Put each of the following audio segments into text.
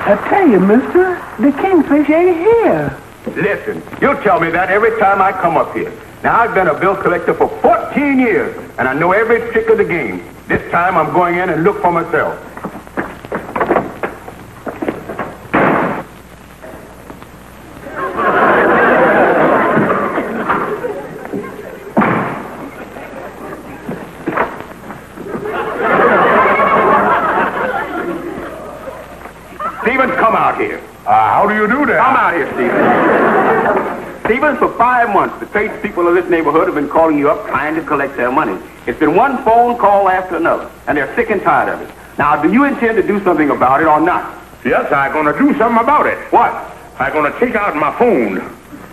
I tell you, mister, the Kingfish ain't here. Listen, you tell me that every time I come up here. Now, I've been a bill collector for 14 years, and I know every trick of the game. This time, I'm going in and look for myself. Stevens, come out here. How do you do that? Come out here, Stevens. Stevens, for 5 months, the tradespeople of this neighborhood have been calling you up trying to collect their money. It's been one phone call after another, and they're sick and tired of it. Now, do you intend to do something about it or not? Yes, I'm going to do something about it. What? I'm going to take out my phone.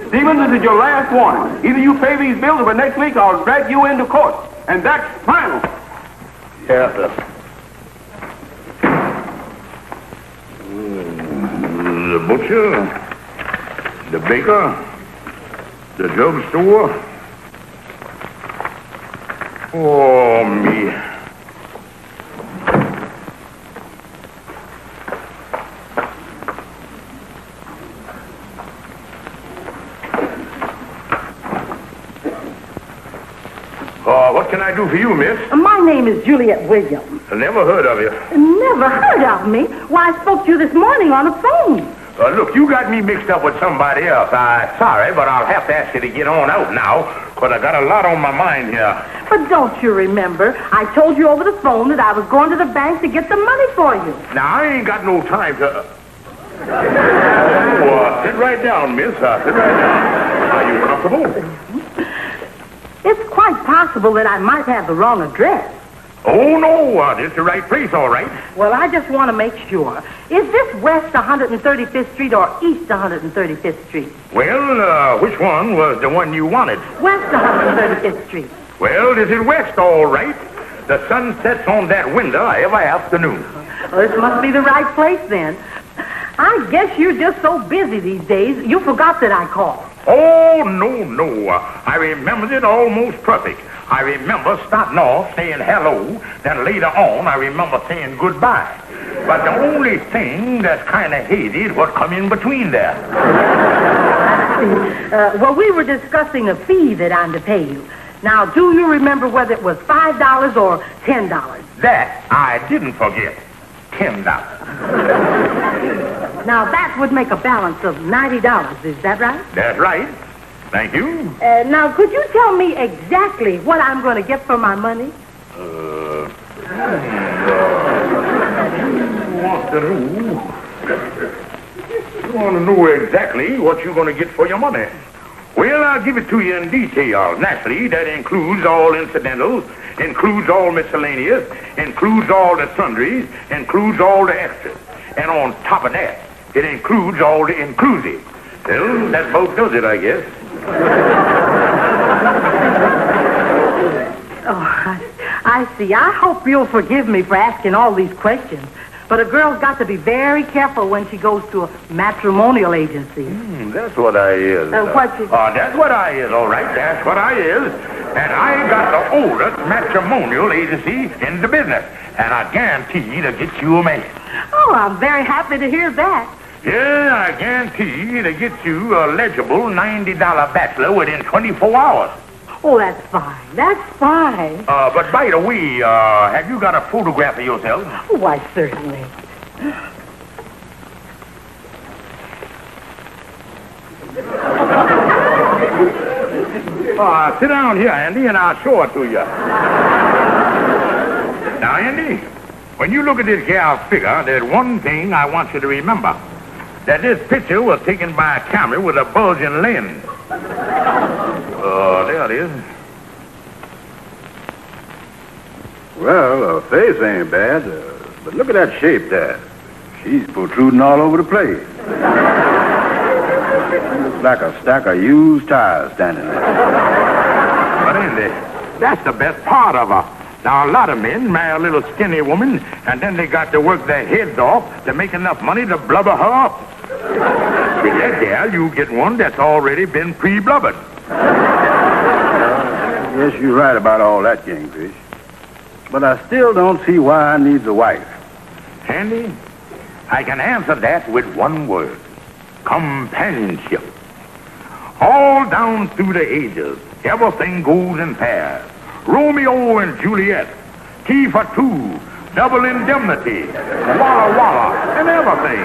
Stevens, this is your last warning. Either you pay these bills or next week I'll drag you into court. And that's final. Yes, sir. The butcher, the baker, the drugstore. Oh, me. What can I do for you, miss? My name is Juliet Williams. I never heard of you. Never heard of me? Why, I spoke to you this morning on the phone. Look, you got me mixed up with somebody else. I'm sorry, but I'll have to ask you to get on out now, because I got a lot on my mind here. But don't you remember, I told you over the phone that I was going to the bank to get the money for you. Now, I ain't got no time to... sit right down, miss. Sit right down. Are you comfortable? It's quite possible that I might have the wrong address. Oh, no. This is the right place, all right. Well, I just want to make sure. Is this West 135th Street or East 135th Street? Well, which one was the one you wanted? West 135th Street. Well, this is West, all right. The sun sets on that window every afternoon. Well, this must be the right place, then. I guess you're just so busy these days, you forgot that I called. Oh, no. I remembered it almost perfect. I remember starting off saying hello, then later on I remember saying goodbye. But the only thing that's kind of hazy is what come in between there. Well, we were discussing a fee that I'm to pay you. Now, do you remember whether it was $5 or $10? That I didn't forget. $10. Now, that would make a balance of $90, is that right? That's right. Thank you. Now, could you tell me exactly what I'm going to get for my money? You want to know exactly what you're going to get for your money. Well, I'll give it to you in detail. Naturally, that includes all incidentals, includes all miscellaneous, includes all the sundries, includes all the extras. And on top of that, it includes all the inclusive. Well, that both does it, I guess. Oh, I see. I hope you'll forgive me for asking all these questions. But a girl's got to be very careful when she goes to a matrimonial agency. That's what I is. That's what I is, all right. That's what I is. And I got the oldest matrimonial agency in the business. And I guarantee to get you a man. Oh, I'm very happy to hear that. Yeah, I guarantee to get you a legible $90 bachelor within 24 hours. Oh, that's fine. That's fine. But by the way, have you got a photograph of yourself? Oh, why, certainly. Sit down here, Andy, and I'll show it to you. Now, Andy, when you look at this gal's figure, there's one thing I want you to remember. That this picture was taken by a camera with a bulging lens. There it is. Well, her face ain't bad, but look at that shape there. She's protruding all over the place. Looks like a stack of used tires standing there. But Andy, that's the best part of her. Now, a lot of men marry a little skinny woman, and then they got to work their heads off to make enough money to blubber her up. With that gal, you get one that's already been pre-blubbered. Yes, you're right about all that, Kingfish. But I still don't see why I need a wife. Andy, I can answer that with one word. Companionship. All down through the ages, everything goes in pairs. Romeo and Juliet, Tea for Two, Double Indemnity, Walla Walla, and everything.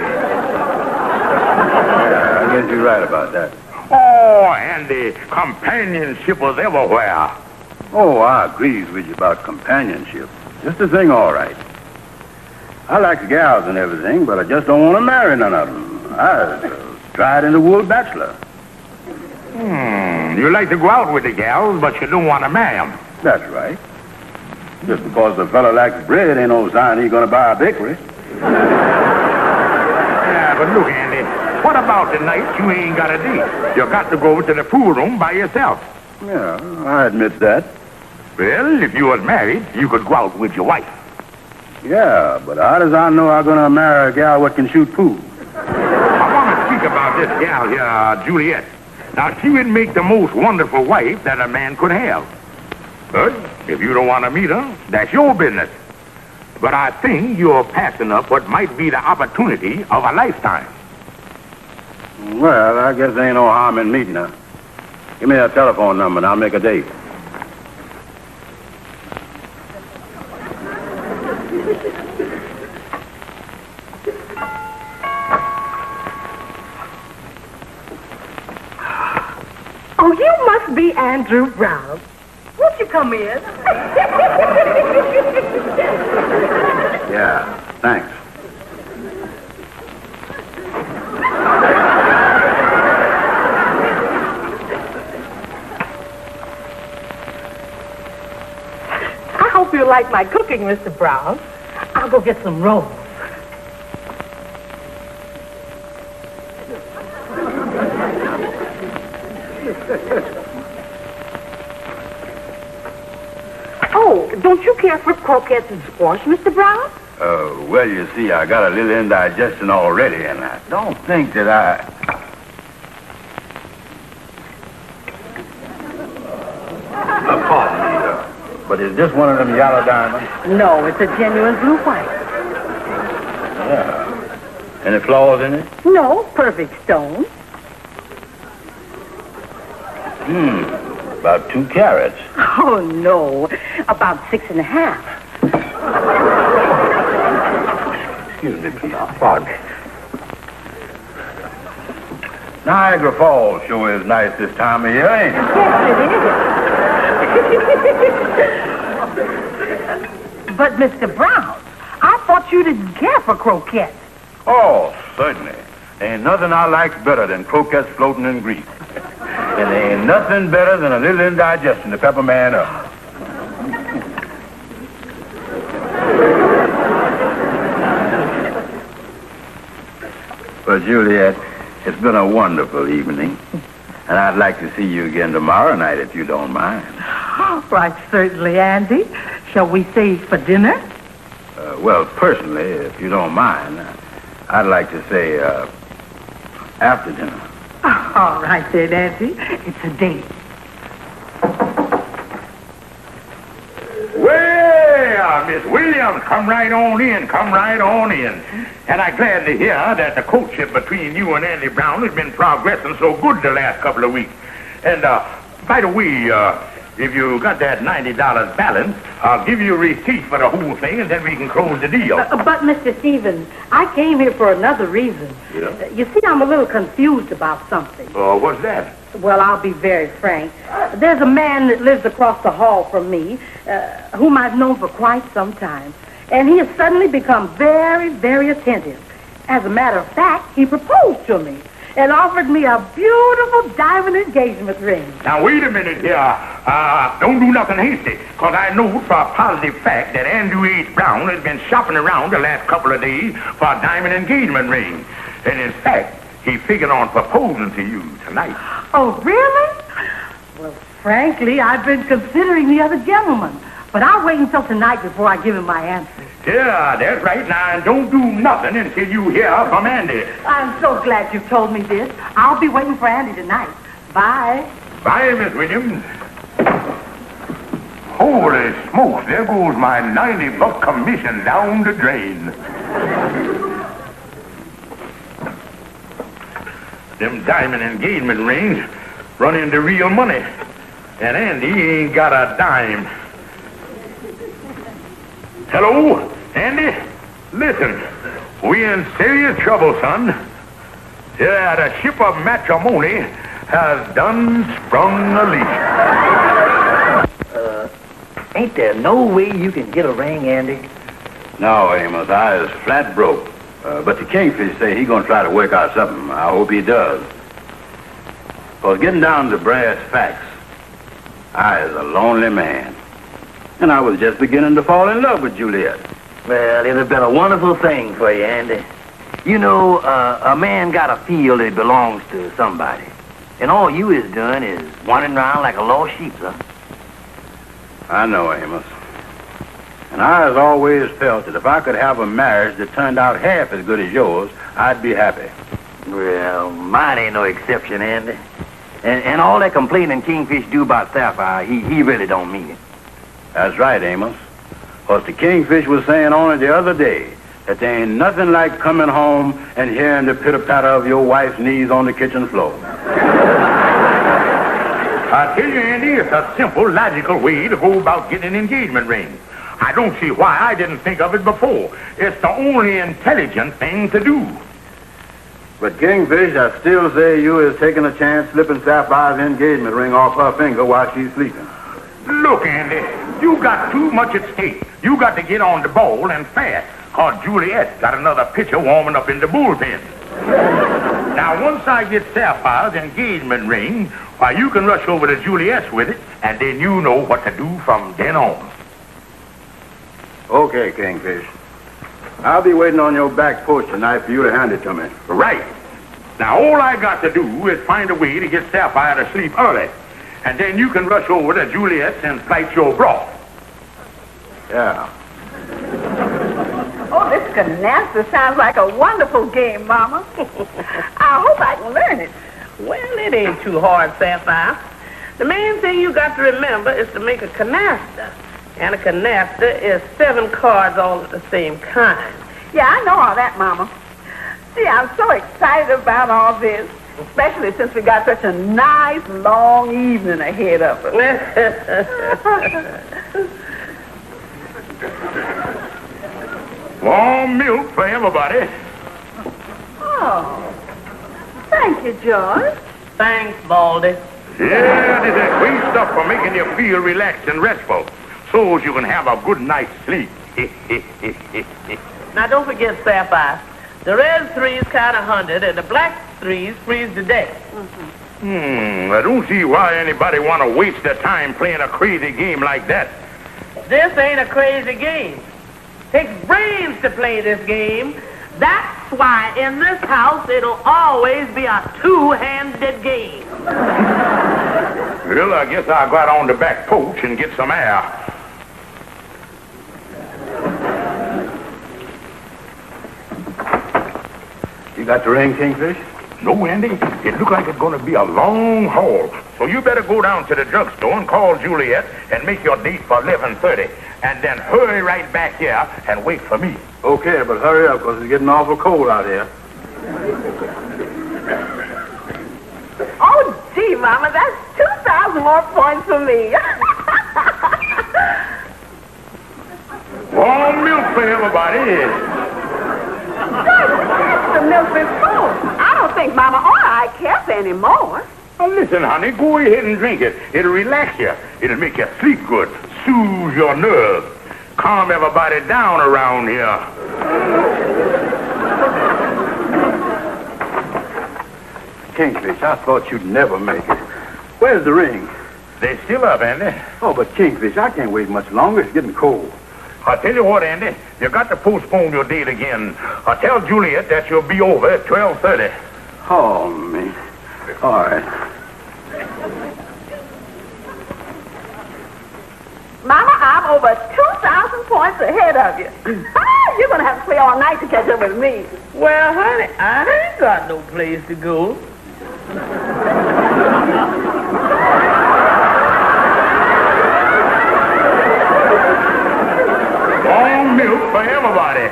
Yeah, I guess you're right about that. Oh, and the companionship was everywhere. Oh, I agrees with you about companionship. Just the thing, all right. I like the gals and everything, but I just don't want to marry none of them. I tried in the wool bachelor. You like to go out with the gals, but you don't want to marry them. That's right. Just because the fella likes bread ain't no sign he's going to buy a bakery. Yeah, but look, Andy, what about the night you ain't got a date? You got to go to the pool room by yourself. Yeah, I admit that. Well, if you was married, you could go out with your wife. Yeah, but how does I know I'm going to marry a gal what can shoot pool? I want to speak about this gal here, Juliet. Now, she would make the most wonderful wife that a man could have. But if you don't want to meet her, that's your business. But I think you're passing up what might be the opportunity of a lifetime. Well, I guess there ain't no harm in meeting her. Give me her telephone number and I'll make a date. Oh, you must be Andrew Brown. Won't you come in? Yeah, thanks. I hope you like my cooking, Mr. Brown. I'll go get some rolls. Oh, don't you care for croquettes and squash, Mr. Brown? Well, you see, I got a little indigestion already, and I don't think that I... Pardon me, but is this one of them yellow diamonds? No, it's a genuine blue white. Yeah. Any flaws in it? No, perfect stone. About 2 carats. Oh, no, about 6.5. Excuse me, please. Pardon me. Niagara Falls sure is nice this time of year, ain't it? Yes, it is. But, Mr. Brown, I thought you didn't care for croquettes. Oh, certainly. Ain't nothing I like better than croquettes floating in grease. And there ain't nothing better than a little indigestion to pepper man up. Well, Juliet, it's been a wonderful evening. And I'd like to see you again tomorrow night, if you don't mind. Right, certainly, Andy. Shall we stay for dinner? Well, personally, if you don't mind, I'd like to say, after dinner. All right, then, Andy. It's a date. Well, Miss Williams, come right on in, come right on in. And I'm glad to hear that the courtship between you and Andy Brown has been progressing so good the last couple of weeks. And, by the way, if you got that $90 balance, I'll give you a receipt for the whole thing, and then we can close the deal. But, Mr. Stevens, I came here for another reason. Yeah? You see, I'm a little confused about something. What's that? Well, I'll be very frank. There's a man that lives across the hall from me, whom I've known for quite some time. And he has suddenly become very, very attentive. As a matter of fact, he proposed to me and offered me a beautiful diamond engagement ring. Now, wait a minute here. Don't do nothing hasty, because I know for a positive fact that Andrew H. Brown has been shopping around the last couple of days for a diamond engagement ring. And in fact, he figured on proposing to you tonight. Oh, really? Well, frankly, I've been considering the other gentleman. But I'll wait until tonight before I give him my answer. Yeah, that's right. Now, and don't do nothing until you hear from Andy. I'm so glad you told me this. I'll be waiting for Andy tonight. Bye. Bye, Miss Williams. Holy smokes, there goes my $90 commission down the drain. Them diamond engagement rings run into real money. And Andy ain't got a dime. Hello, Andy? Listen, we in serious trouble, son. Yeah, the ship of matrimony has done sprung a leak. Ain't there no way you can get a ring, Andy? No, Amos, I is flat broke. But the Kingfish say he gonna try to work out something. I hope he does. Cause getting down to brass facts, I is a lonely man. And I was just beginning to fall in love with Juliet. Well, it'd have been a wonderful thing for you, Andy. You know, a man gotta feel that he belongs to somebody. And all you is doing is wandering around like a lost sheep, son. I know, Amos. And I has always felt that if I could have a marriage that turned out half as good as yours, I'd be happy. Well, mine ain't no exception, Andy. And all that complaining Kingfish do about Sapphire, he really don't mean it. That's right, Amos. Cause the Kingfish was saying only the other day that there ain't nothing like coming home and hearing the pitter-patter of your wife's knees on the kitchen floor. I tell you, Andy, it's a simple, logical way to go about getting an engagement ring. I don't see why I didn't think of it before. It's the only intelligent thing to do. But Kingfish, I still say you is taking a chance slipping Sapphire's engagement ring off her finger while she's sleeping. Look, Andy, you got too much at stake. You got to get on the ball and fast, cause Juliet got another pitcher warming up in the bullpen. Now, once I get Sapphire's engagement ring, why, you can rush over to Juliet's with it, and then you know what to do from then on. Okay, Kingfish. I'll be waiting on your back porch tonight for you to hand it to me. Right. Now, all I got to do is find a way to get Sapphire to sleep early. And then you can rush over to Juliet's and plight your broth. Yeah. Oh, this canasta sounds like a wonderful game, Mama. I hope I can learn it. Well, it ain't too hard, Sapphire. The main thing you got to remember is to make a canasta. And a canasta is 7 cards all of the same kind. Yeah, I know all that, Mama. See, I'm so excited about all this, especially since we got such a nice, long evening ahead of us. Warm milk for everybody. Oh, thank you, George. Thanks, Baldy. Yeah, this is great stuff for making you feel relaxed and restful, so you can have a good night's sleep. Now, don't forget, Sapphire. The red 3s count 100, and the black 3s freeze the day. I don't see why anybody want to waste their time playing a crazy game like that. This ain't a crazy game. Takes brains to play this game. That's why in this house it'll always be a 2-handed game. Well, I guess I'll go out on the back porch and get some air. You got the ring, Kingfish? No, Andy. It looks like it's going to be a long haul. So you better go down to the drugstore and call Juliet and make your date for 11:30. And then hurry right back here and wait for me. Okay, but hurry up, because it's getting awful cold out here. Oh, gee, Mama, that's 2,000 more points for me. Warm milk for everybody. The milk is full. I don't think Mama or I care anymore. Now listen, honey, go ahead and drink it. It'll relax you. It'll make you sleep good, soothe your nerves, calm everybody down around here. Kingfish, I thought you'd never make it. Where's the ring? They're still up, Andy. Oh, but Kingfish, I can't wait much longer. It's getting cold. I'll tell you what, Andy, you got to postpone your date again. I'll tell Juliet that you'll be over at 12:30. Oh, man. All right. Mama, I'm over 2,000 points ahead of you. You're going to have to play all night to catch up with me. Well, honey, I ain't got no place to go. Warm milk for everybody.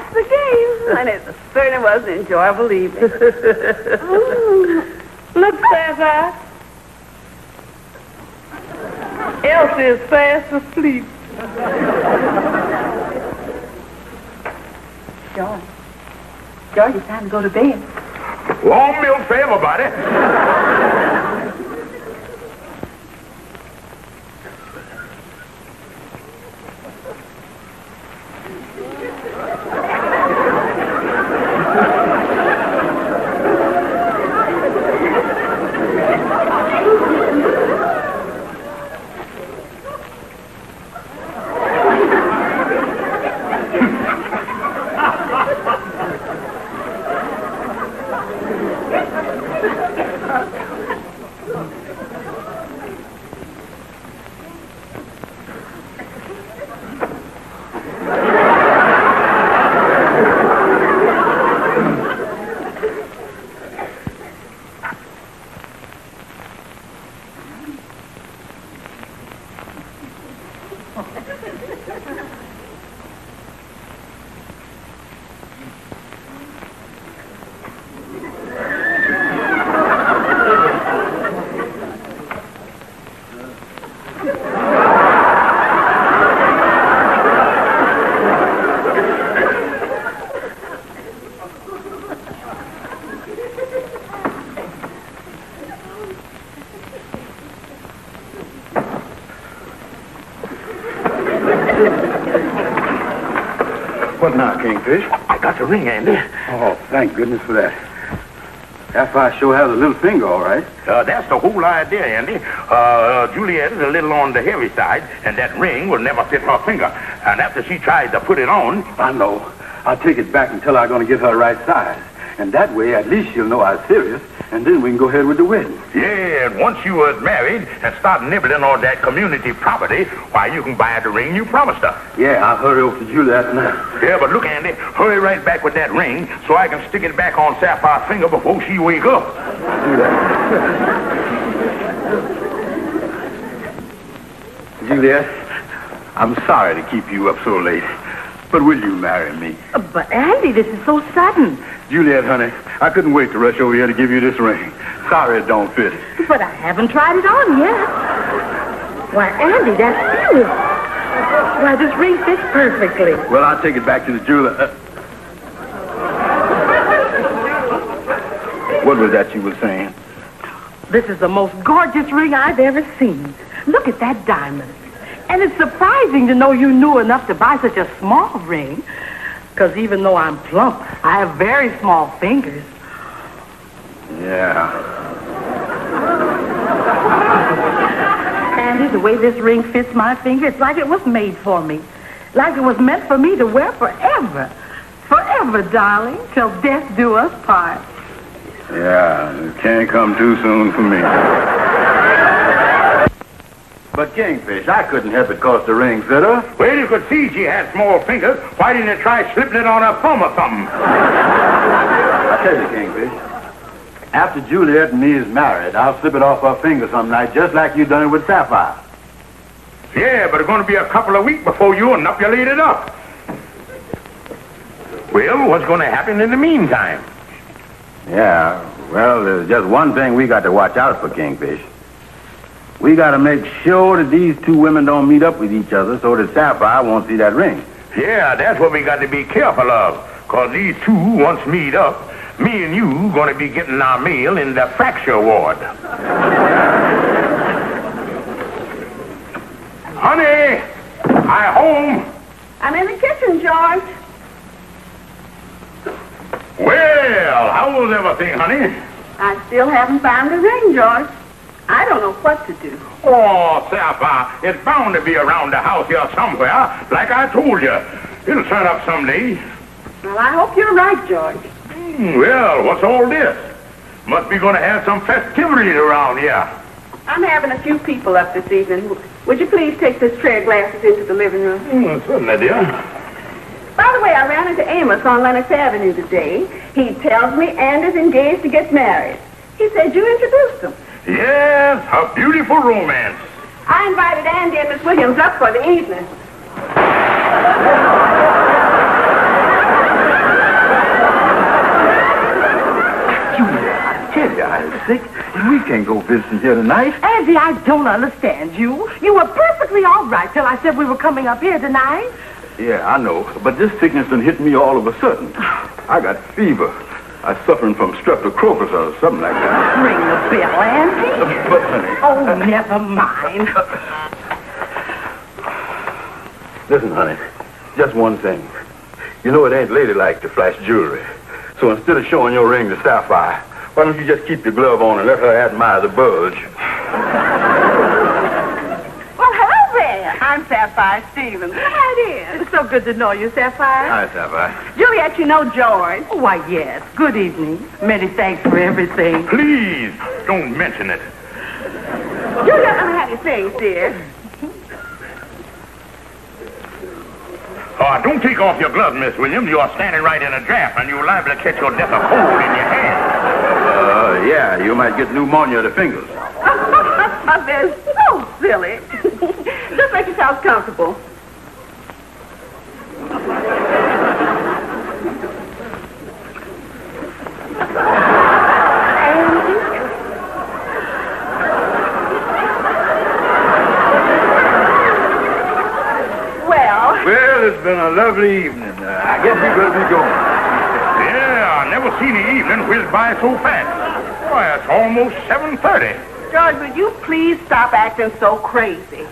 that's the game. And it certainly was an enjoyable evening. Look, Sapphire. Elsie is fast asleep. George, it's time to go to bed. Warm milk for everybody. What now, Kingfish? I got the ring, Andy. Oh, thank goodness for that. Sapphire sure has a little finger, all right. That's the whole idea, Andy. Juliet is a little on the heavy side, and that ring will never fit her finger. And after she tries to put it on... I know. I'll take it back and tell her I'm going to get her right size. And that way, at least she'll know I'm serious, and then we can go ahead with the wedding. Yeah, and once you was married and start nibbling on that community property, why, you can buy the ring you promised her. Yeah, I'll hurry over to Juliet now. Yeah, but look, Andy, hurry right back with that ring so I can stick it back on Sapphire's finger before she wake up. Do that. Juliet, I'm sorry to keep you up so late, but will you marry me? But, Andy, this is so sudden. Juliet, honey, I couldn't wait to rush over here to give you this ring. Sorry it don't fit. But I haven't tried it on yet. Why, Andy, that's serious. Why, this ring fits perfectly. Well, I'll take it back to the jeweler. What was that you were saying? This is the most gorgeous ring I've ever seen. Look at that diamond. And it's surprising to know you knew enough to buy such a small ring. Because even though I'm plump, I have very small fingers. Yeah. Andy, the way this ring fits my finger, it's like it was made for me. Like it was meant for me to wear forever. Forever, darling, till death do us part. Yeah, it can't come too soon for me. But, Kingfish, I couldn't help it cause the ring fit her. Well, you could see she had small fingers. Why didn't you try slipping it on her thumb or something? I tell you, Kingfish, after Juliet and me is married, I'll slip it off her finger some night, just like you done it with Sapphire. Yeah, but it's going to be a couple of weeks before you inoculate it up. Well, what's going to happen in the meantime? Yeah, well, there's just one thing we got to watch out for, Kingfish. We got to make sure that these two women don't meet up with each other so that Sapphire won't see that ring. Yeah, that's what we got to be careful of. Because these two, once meet up, me and you going to be getting our meal in the fracture ward. Honey, I home. I'm in the kitchen, George. Well, how's everything, honey? I still haven't found the ring, George. I don't know what to do. Oh, Sapphire, it's bound to be around the house here somewhere, like I told you. It'll turn up someday. Well, I hope you're right, George. Well, what's all this? Must be going to have some festivities around here. I'm having a few people up this evening. Would you please take this tray of glasses into the living room? Certainly, dear. By the way, I ran into Amos on Lennox Avenue today. He tells me Andy's engaged to get married. He said you introduced him. Yes, a beautiful romance. I invited Andy and Miss Williams up for the evening. can't go visiting here tonight. Andy, I don't understand you. You were perfectly all right till I said we were coming up here tonight. Yeah, I know. But this sickness done hit me all of a sudden. I got fever. I'm suffering from streptococcus or something like that. Ring the bell, Andy. But, honey... Oh, never mind. Listen, honey, just one thing. You know it ain't ladylike to flash jewelry. So instead of showing your ring to Sapphire, why don't you just keep your glove on and let her admire the bulge? Well, hello there. I'm Sapphire Stevens. Come right in. It's so good to know you, Sapphire. Hi, Sapphire. Juliet, you know George. Why, yes. Good evening. Many thanks for everything. Please, don't mention it. Juliet, let me have your things, dear. Don't take off your gloves, Miss Williams. You are standing right in a draft, and you're liable to catch your death of cold in your hand. Yeah, you might get pneumonia of the fingers. They're so silly. Just make yourselves comfortable. Well, it's been a lovely evening. I guess we better be going. Yeah, I never seen the evening whiz by so fast. Why, it's almost 7:30. George, would you please stop acting so crazy?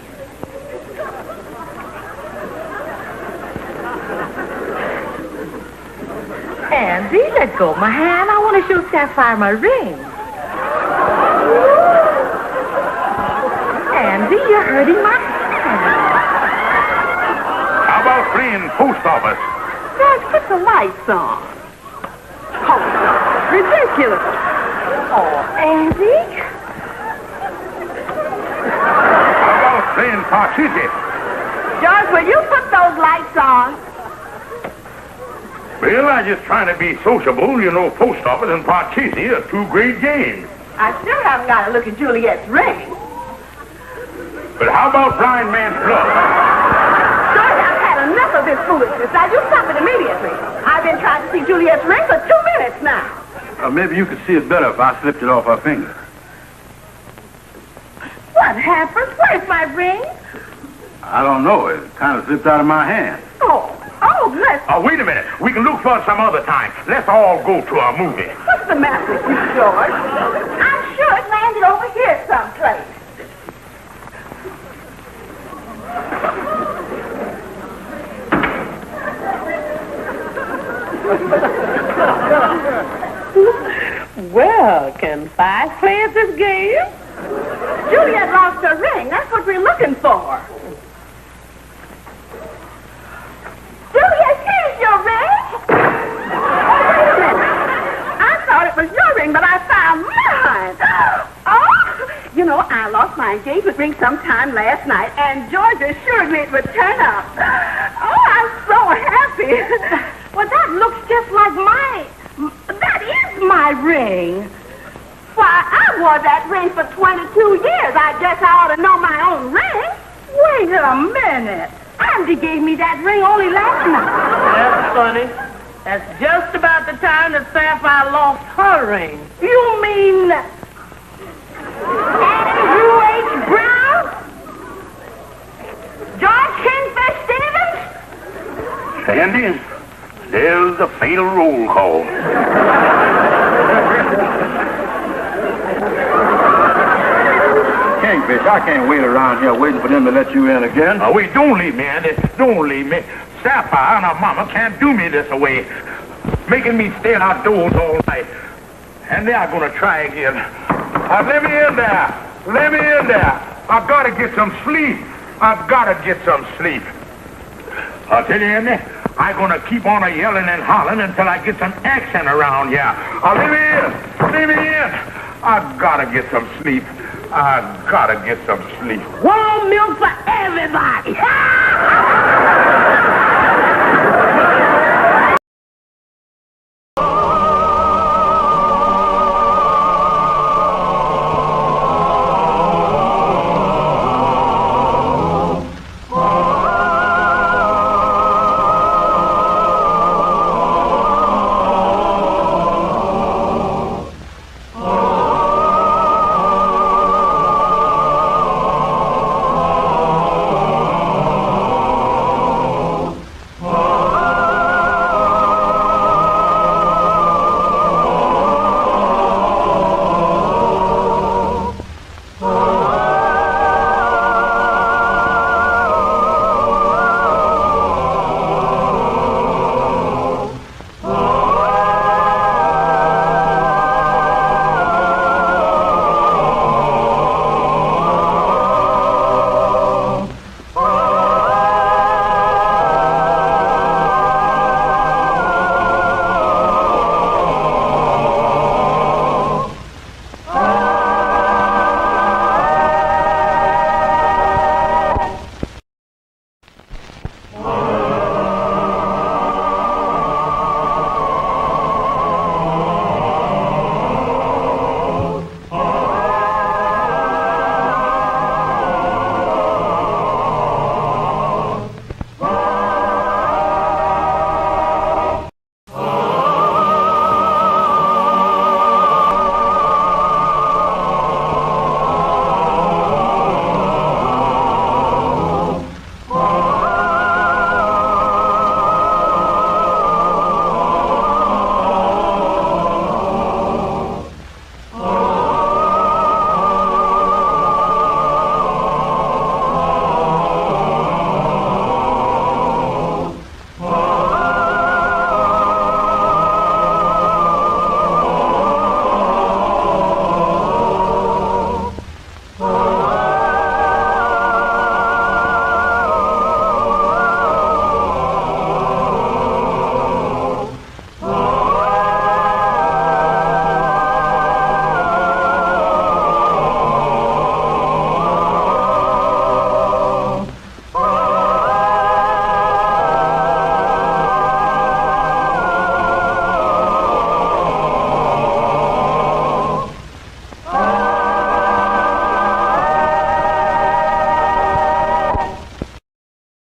Andy, let go of my hand. I want to show Sapphire my ring. Andy, you're hurting my hand. How about playing post office? George, put the lights on. Oh, ridiculous. Oh, Andy? How about playing parcheesi? George, will you put those lights on? Well, I'm just trying to be sociable. You know, post office and parcheesi are two great games. I still haven't got to look at Juliet's ring. But how about blind man's bluff? George, I've had enough of this foolishness. Now, you stop it immediately. I've been trying to see Juliet's ring for 2 minutes now. Maybe you could see it better if I slipped it off her finger. What happened? Where's my ring? I don't know. It kind of slipped out of my hand. Oh, bless. Wait a minute. We can look for it some other time. Let's all go to a movie. What's the matter with you, George? I'm sure it landed over here someplace. Well, can 5 play at this game? Juliet lost her ring. That's what we're looking for. Juliet, here's your ring. Oh, wait a minute. I thought it was your ring, but I found mine. Oh, you know, I lost my engagement ring sometime last night, and George assured me it would turn up. Oh, I'm so happy. Well, that looks just like mine. That is my ring. Why, I wore that ring for 22 years. I guess I ought to know my own ring. Wait a minute. Andy gave me that ring only last night. That's funny. That's just about the time that Sapphire lost her ring. You mean Andrew H. Brown? George Kingfish Stevens? Sandy, there's the fatal roll call. Kingfish, I can't wait around here waiting for them to let you in again. Wait, don't leave me, Andy. Don't leave me. Sapphire and her mama can't do me this away, making me stay outdoors all night. And they are going to try again. Let me in there. Let me in there. I've got to get some sleep. I've got to get some sleep. I'll tell you, Andy, I'm going to keep on yelling and hollering until I get some action around here. Let me in. Let me in. I've got to get some sleep. I've got to get some sleep. Warm milk for everybody.